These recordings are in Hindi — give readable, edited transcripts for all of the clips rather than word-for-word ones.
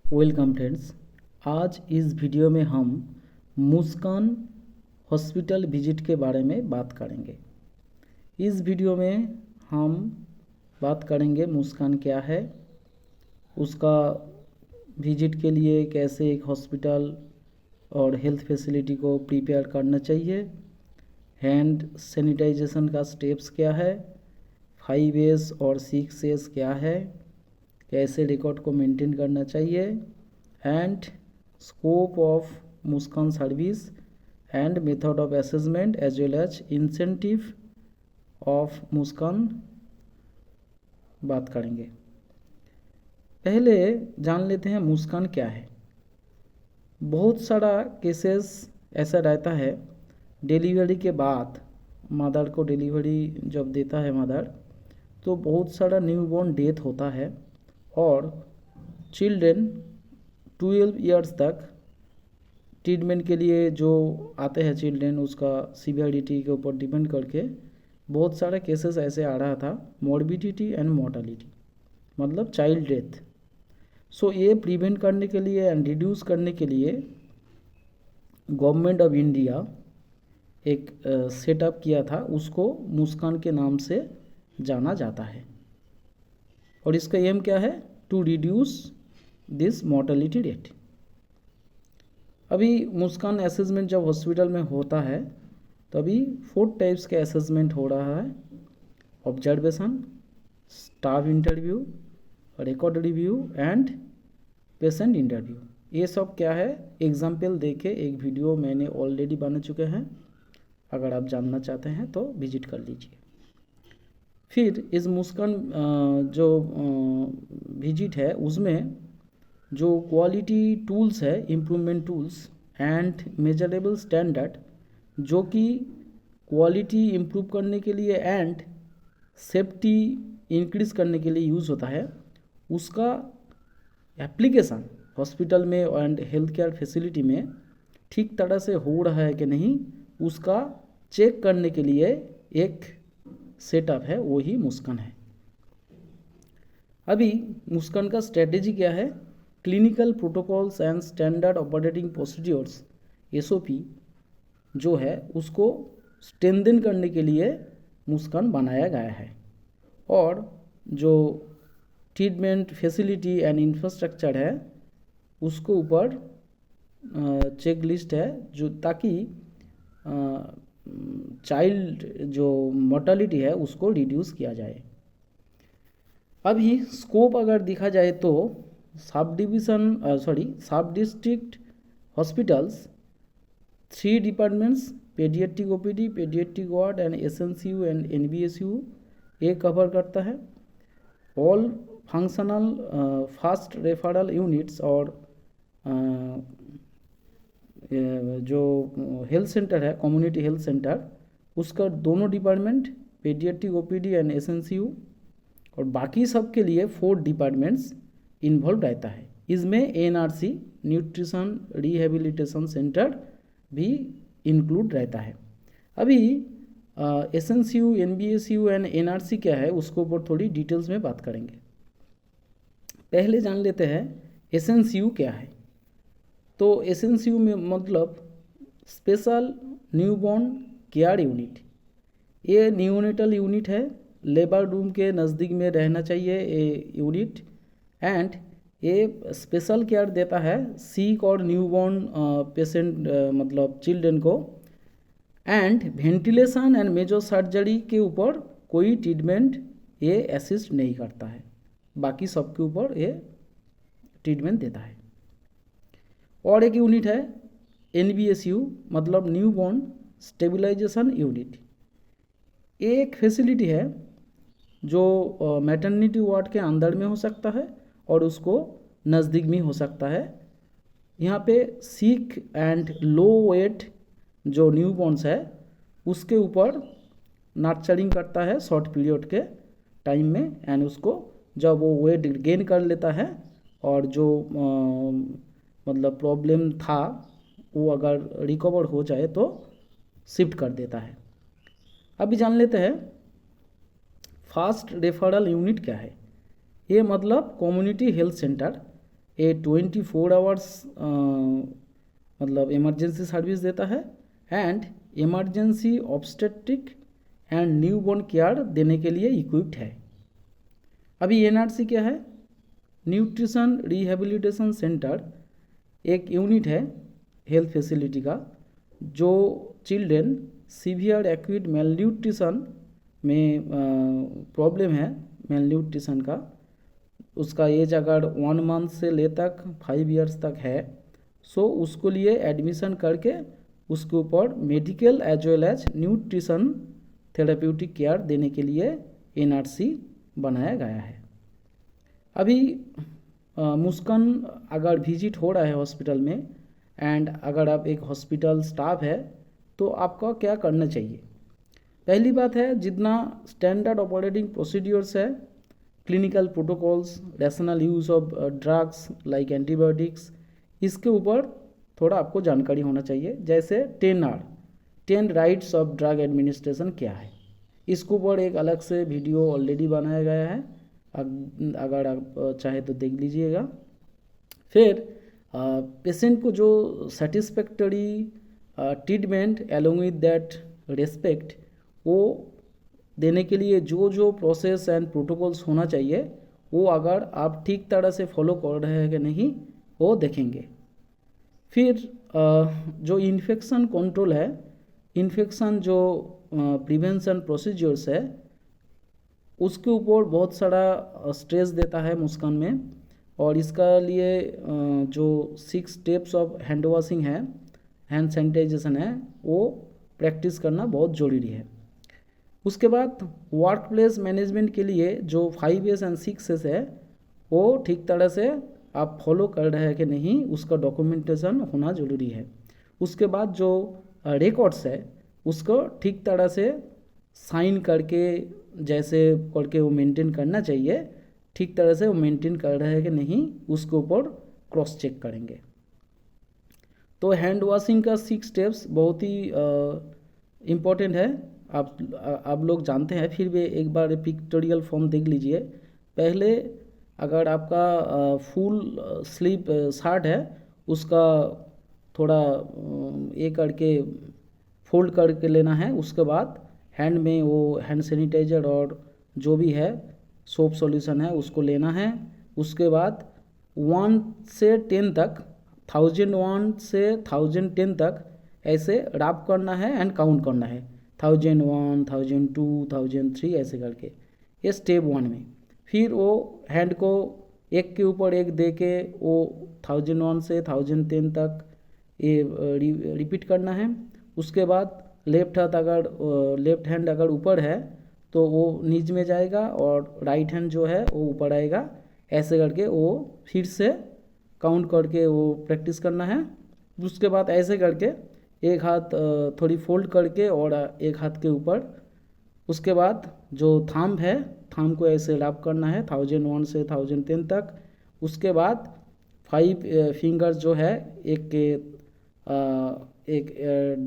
Welcome friends. आज इस वीडियो में हम मुस्कान हॉस्पिटल विजिट के बारे में बात करेंगे। इस वीडियो में हम बात करेंगे मुस्कान क्या है, उसका विजिट के लिए कैसे एक हॉस्पिटल और हेल्थ फैसिलिटी को प्रिपेयर करना चाहिए, हैंड सैनिटाइजेशन का स्टेप्स क्या है, 5S और 6S क्या है, कैसे रिकॉर्ड को मेंटेन करना चाहिए, and scope of Muskan service and method of assessment as well as incentive of Muskan बात करेंगे। पहले जान लेते हैं मुस्कान क्या है। बहुत सारा केसेस ऐसा रहता है, डिलीवरी के बाद मदर को डिलीवरी जब देता है मदर, तो बहुत सारा न्यूबॉर्न डेथ होता है और चिल्ड्रेन 12 इयर्स तक ट्रीटमेंट के लिए जो आते हैं चिल्ड्रेन, उसका सीवियरिटी के ऊपर डिपेंड करके बहुत सारे केसेस ऐसे आ रहा था, मॉर्बिडिटी एंड मोर्टालिटी मतलब चाइल्ड डेथ। सो ये प्रिवेंट करने के लिए एंड रिड्यूस करने के लिए गवर्नमेंट ऑफ इंडिया एक सेटअप किया था, उसको मुस्कान के नाम से जाना जाता है। और इसका एम क्या है? To reduce this mortality rate. अभी मुस्कान असेसमेंट जब हॉस्पिटल में होता है तो अभी 4 टाइप्स के असेसमेंट हो रहा है: observation, staff interview, record review and patient interview. ये सब क्या है, एग्जाम्पल देके एक वीडियो मैंने ऑलरेडी बना चुके हैं, अगर आप जानना चाहते हैं तो विजिट कर लीजिए। फिर इस मुस्कान जो विजिट है उसमें जो क्वालिटी टूल्स है, improvement tools and measurable standard, जो कि क्वालिटी इम्प्रूव करने के लिए एंड सेफ्टी इंक्रीज करने के लिए यूज़ होता है, उसका एप्लीकेशन हॉस्पिटल में एंड हेल्थ केयर फैसिलिटी में ठीक तरह से हो रहा है कि नहीं, उसका चेक करने के लिए एक सेटअप है, वो ही मुस्कान है। अभी मुस्कान का स्ट्रेटेजी क्या है? Clinical protocols and standard operating procedures SOP जो है उसको स्ट्रेंथन करने के लिए मुस्कान बनाया गया है। और जो ट्रीटमेंट फैसिलिटी एंड इंफ्रास्ट्रक्चर है उसको ऊपर चेक लिस्ट है, जो ताकि चाइल्ड जो मोर्टालिटी है उसको रिड्यूस किया जाए। अभी स्कोप अगर देखा जाए तो सब district hospitals 3 departments paediatric OPD, paediatric ward and SNCU and NBSU ये कवर करता है। All functional fast referral units और जो हेल्थ सेंटर है, कम्युनिटी हेल्थ सेंटर, उसका दोनों department paediatric OPD and SNCU, और बाकी सब के लिए 4 डिपार्टमेंट्स इन्वॉल्व रहता है। इसमें NRC न्यूट्रिशन रिहेबिलिटेशन सेंटर भी इंक्लूड रहता है। अभी SNCU, NBSU एंड NRC क्या है उसको ऊपर थोड़ी डिटेल्स में बात करेंगे। पहले जान लेते हैं SNCU क्या है। तो SNCU में मतलब स्पेशल न्यूबॉर्न केयर यूनिट, ये न्यूनेटल यूनिट है, लेबर रूम के नज़दीक में रहना चाहिए ये यूनिट, एंड ये स्पेशल केयर देता है सिक और न्यूबॉर्न पेशेंट मतलब चिल्ड्रन को, and ventilation and major surgery के ऊपर कोई ट्रीटमेंट ये असिस्ट नहीं करता है, बाकी सबके ऊपर ये ट्रीटमेंट देता है। और एक यूनिट है NBSU मतलब न्यूबॉर्न स्टेबलाइजेशन यूनिट। एक फैसिलिटी है जो मैटरनिटी वार्ड के अंदर में हो सकता है और उसको नज़दीक में हो सकता है। यहाँ पे सिक एंड लो वेट जो न्यूबॉर्न्स है उसके ऊपर नर्चरिंग करता है शॉर्ट पीरियड के टाइम में, एंड उसको जब वो वेट गेन कर लेता है और जो मतलब प्रॉब्लम था वो अगर रिकवर हो जाए तो शिफ्ट कर देता है। अभी जान लेते हैं फास्ट रेफरल यूनिट क्या है। ये मतलब कम्युनिटी हेल्थ सेंटर, ये 24 आवर्स मतलब इमरजेंसी सर्विस देता है and emergency obstetric and newborn care देने के लिए इक्विप्ड है। अभी एनआरसी क्या है? न्यूट्रिशन रिहेबिलिटेशन सेंटर एक यूनिट है हेल्थ फैसिलिटी का जो चिल्ड्रेन सीवियर एक्यूट मेलन्यूट्रिशन में प्रॉब्लम है मेलन्यूट्रिशन का, उसका एज अगर 1 मंथ से ले तक 5 इयर्स तक है, सो उसको लिए एडमिशन करके उसके ऊपर medical as well as nutrition therapeutic care देने के लिए एनआरसी बनाया गया है। अभी मुस्कान अगर विजिट हो रहा है हॉस्पिटल में एंड अगर आप एक हॉस्पिटल स्टाफ है तो आपका क्या करना चाहिए? पहली बात है, जितना स्टैंडर्ड ऑपरेटिंग प्रोसीड्यूर्स है, clinical protocols, rational use of drugs like antibiotics, इसके ऊपर थोड़ा आपको जानकारी होना चाहिए। जैसे 10 राइट्स ऑफ ड्रग एडमिनिस्ट्रेशन क्या है, इसके ऊपर एक अलग से वीडियो ऑलरेडी बनाया गया है, अगर आप चाहे तो देख लीजिएगा। फिर पेशेंट को जो satisfactory treatment along with that respect वो देने के लिए जो जो प्रोसेस एंड प्रोटोकॉल्स होना चाहिए वो अगर आप ठीक तरह से फॉलो कर रहे हैं कि नहीं वो देखेंगे। फिर जो इन्फेक्शन कंट्रोल है, इन्फेक्शन जो प्रिवेंशन प्रोसीजर्स है, उसके ऊपर बहुत सारा स्ट्रेस देता है मुस्कान में, और इसका लिए जो 6 स्टेप्स ऑफ हैंड वॉशिंग है, हैंड सैनिटाइजेशन है, वो प्रैक्टिस करना बहुत ज़रूरी है। उसके बाद वर्क प्लेस मैनेजमेंट के लिए जो 5S एंड 6S है वो ठीक तरह से आप फॉलो कर रहे हैं कि नहीं उसका डॉक्यूमेंटेशन होना ज़रूरी है। उसके बाद जो रिकॉर्ड्स है उसको ठीक तरह से साइन करके जैसे करके वो मेंटेन करना चाहिए, ठीक तरह से वो मेंटेन कर रहे हैं कि नहीं उसके ऊपर क्रॉस चेक करेंगे। तो हैंड वॉशिंग का 6 स्टेप्स बहुत ही इम्पोर्टेंट है, आप लोग जानते हैं, फिर भी एक बार पिक्टोरियल फॉर्म देख लीजिए। पहले अगर आपका फुल स्लीव शर्ट है उसका थोड़ा ये करके फोल्ड करके लेना है, उसके बाद हैंड में वो हैंड सैनिटाइजर और जो भी है सोप सॉल्यूशन है उसको लेना है। उसके बाद 1 से 10 तक 1001 से 1010 तक ऐसे रैप करना है एंड काउंट करना है, 1001, 1002, 1003 ऐसे करके, ये स्टेप 1 में। फिर वो हैंड को एक के ऊपर एक दे के वो 1001 से 1010 तक ये रिपीट करना है। उसके बाद लेफ्ट हैंड अगर ऊपर है तो वो नीचे में जाएगा और राइट हैंड जो है वो ऊपर आएगा, ऐसे करके वो फिर से काउंट करके वो प्रैक्टिस करना है। उसके बाद ऐसे करके एक हाथ थोड़ी फोल्ड करके और एक हाथ के ऊपर, उसके बाद जो थंब है थंब को ऐसे रैप करना है 1001 से 1010 तक। उसके बाद 5 फिंगर्स जो है एक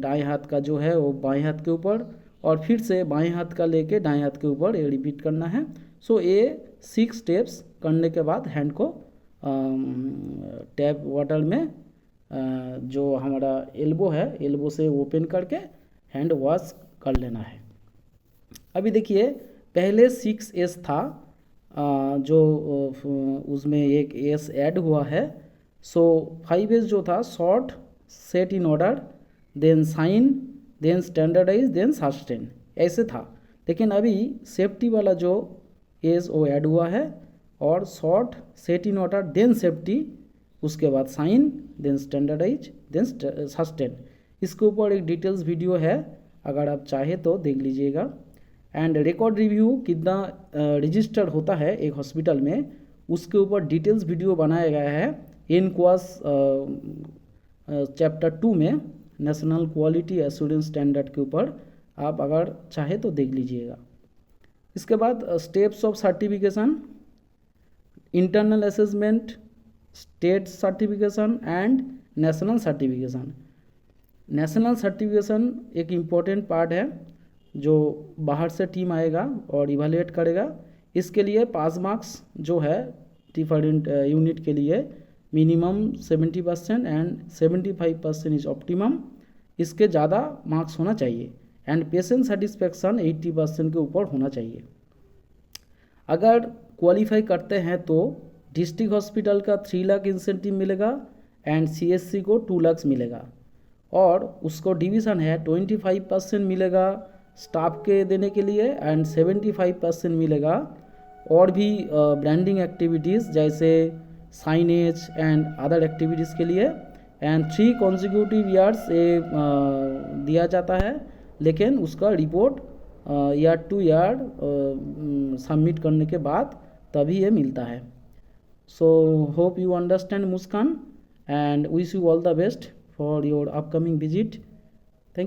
दाएं हाथ का जो है वो बाएं हाथ के ऊपर और फिर से बाएं हाथ का लेके दाएं हाथ के ऊपर ये रिपीट करना है। सो ये 6 स्टेप्स करने के बाद हैंड को टैप वाटर में जो हमारा एल्बो है एल्बो से ओपन करके हैंड वॉश कर लेना है। अभी देखिए पहले 6S था जो उसमें एक S ऐड हुआ है। सो 5S जो था sort, set in order, then shine, then standardise, then sustain, ऐसे था। लेकिन अभी सेफ्टी वाला जो एस वो ऐड हुआ है और sort, set in order, then safety, उसके बाद shine, then standardise, then sustain. इसके ऊपर एक डिटेल्स वीडियो है, अगर आप चाहे तो देख लीजिएगा। एंड रिकॉर्ड रिव्यू कितना रजिस्टर्ड होता है एक हॉस्पिटल में, उसके ऊपर डिटेल्स वीडियो बनाया गया है इनक्वास चैप्टर 2 में, नेशनल क्वालिटी एश्योरेंस स्टैंडर्ड के ऊपर, आप अगर चाहे तो देख लीजिएगा। इसके बाद steps of certification, internal assessment, state certification and national certification. National certification एक इम्पॉर्टेंट पार्ट है जो बाहर से टीम आएगा और इवैल्यूएट करेगा। इसके लिए पास मार्क्स जो है डिफरेंट यूनिट के लिए मिनिमम 70% एंड 75% इज ऑप्टिमम, इसके ज़्यादा मार्क्स होना चाहिए। एंड पेशेंट सेटिस्फेक्शन 80% के ऊपर होना चाहिए। अगर क्वालिफाई करते हैं तो डिस्ट्रिक्ट हॉस्पिटल का 3 लाख इंसेंटिव मिलेगा एंड CSC को 2 लाख मिलेगा, और उसको डिवीज़न है 25% मिलेगा स्टाफ के देने के लिए एंड 75% मिलेगा और भी ब्रांडिंग एक्टिविटीज़ जैसे साइनेज एंड अदर एक्टिविटीज़ के लिए। एंड 3 कॉन्जिक्यूटिव ईयर्स ये दिया जाता है, लेकिन उसका report year two year submit करने के बाद तभी ये मिलता है। So hope you understand Muskan, and wish you all the best for your upcoming visit